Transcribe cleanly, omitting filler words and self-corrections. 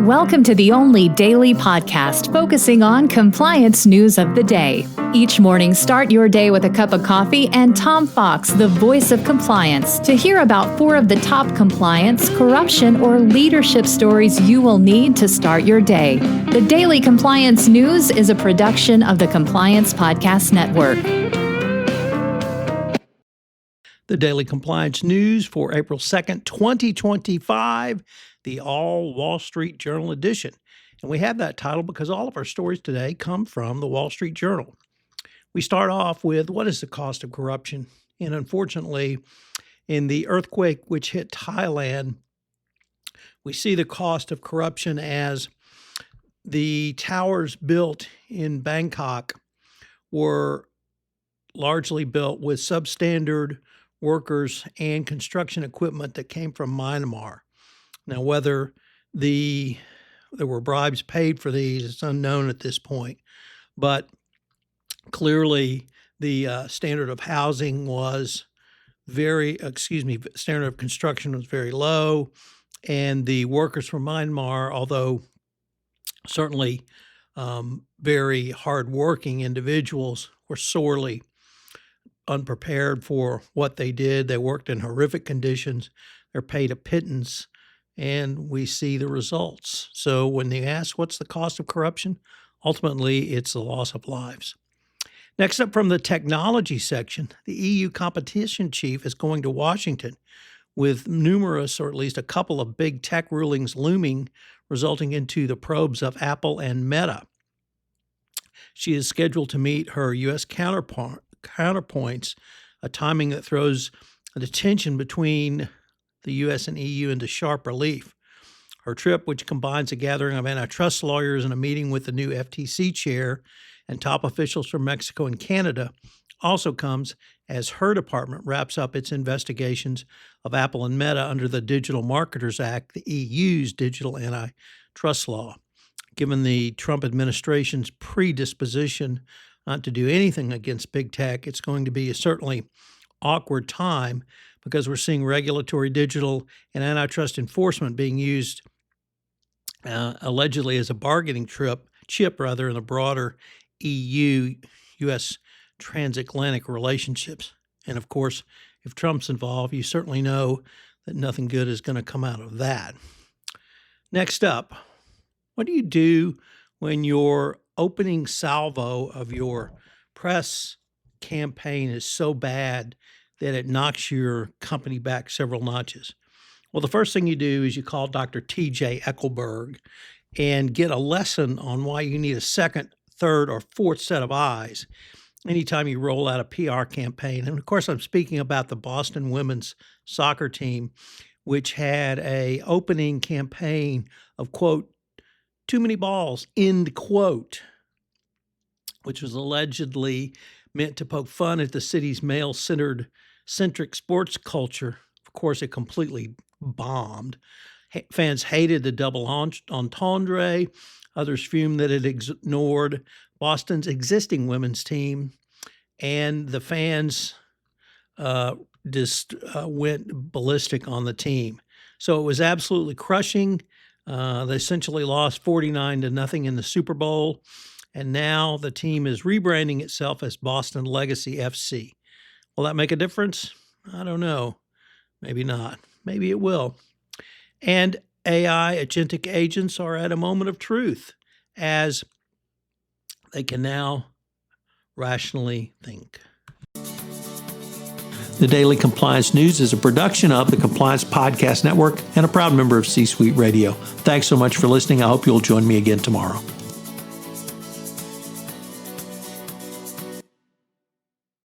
Welcome to the only daily podcast focusing on compliance news of the day. Each morning, start your day with a cup of coffee and Tom Fox, the voice of compliance, to hear about 4 of the top compliance, corruption, or leadership stories you will need to start your day. The Daily Compliance News is a production of the Compliance Podcast Network. The Daily Compliance News for April 2nd, 2025, the All Wall Street Journal edition. And we have that title because all of our stories today come from the Wall Street Journal. We start off with what is the cost of corruption? And unfortunately, in the earthquake which hit Thailand, we see the cost of corruption as the towers built in Bangkok were largely built with substandard workers and construction equipment that came from Myanmar. Now, whether there were bribes paid for these, it's unknown at this point. But clearly, the standard of housing was standard of construction was very low. And the workers from Myanmar, although certainly very hardworking individuals, were sorely unprepared for what they did. They worked in horrific conditions. They're paid a pittance. And we see the results. So when they ask what's the cost of corruption, ultimately it's the loss of lives. Next up from the technology section, the EU competition chief is going to Washington with numerous, or at least a couple of big tech rulings looming, resulting into the probes of Apple and Meta. She is scheduled to meet her U.S. counterpoints, a timing that throws the tension between the U.S. and EU into sharp relief. Her trip, which combines a gathering of antitrust lawyers and a meeting with the new FTC chair and top officials from Mexico and Canada, also comes as her department wraps up its investigations of Apple and Meta under the Digital Marketers Act, the EU's digital antitrust law. Given the Trump administration's predisposition not to do anything against big tech, it's going to be a certainly awkward time because we're seeing regulatory, digital, and antitrust enforcement being used allegedly as a bargaining chip in the broader EU-U.S. transatlantic relationships. And of course, if Trump's involved, you certainly know that nothing good is going to come out of that. Next up, what do you do when your opening salvo of your press campaign is so bad that it knocks your company back several notches? Well, the first thing you do is you call Dr. TJ Eckleburg and get a lesson on why you need a second, third, or fourth set of eyes anytime you roll out a PR campaign. And of course, I'm speaking about the Boston women's soccer team, which had a opening campaign of, quote, too many balls, end quote, which was allegedly meant to poke fun at the city's male-centric sports culture. Of course, it completely bombed. Fans hated the double entendre. Others fumed that it ignored Boston's existing women's team. And the fans went ballistic on the team. So it was absolutely crushing. They essentially lost 49-0 in the Super Bowl. And now the team is rebranding itself as Boston Legacy FC. Will that make a difference? I don't know. Maybe not. Maybe it will. And AI agentic agents are at a moment of truth as they can now rationally think. The Daily Compliance News is a production of the Compliance Podcast Network and a proud member of C-Suite Radio. Thanks so much for listening. I hope you'll join me again tomorrow.